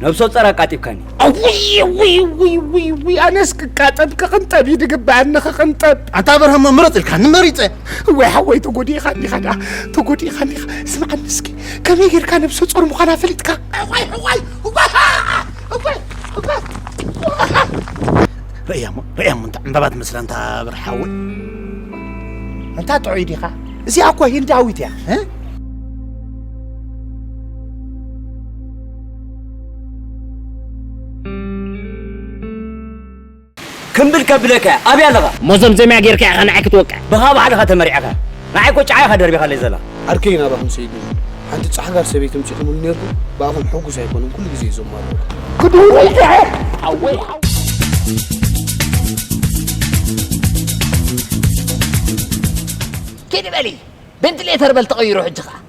نبصو صرا قاتبكاني وي انا سكاتب كقنطب يدق بعنا كقنطب انت ابراهيم مرط لك مريته وي حوي تقودي خلي خدا تقودي خلي اسمع مسكي كم يغير كان نبصو صور مخنا فلتك ريام انت عمبابات مثلا انت برحاول انت تعيدي خا زي اكو هي داويت يا ها كمبل كبلك ابي لغا مزم زي ما غيرك انا عك توقع بهاب على تمرعك معي كوچ عاي خدر بخلي زلا اركينا بهم سيدي انت تصحغر سبيت تمشيكم النيرو باهم حقوق يكونوا كل غزي يزمروا كدو حوي كده بالي بنت ليتر بل تغيروا حجخه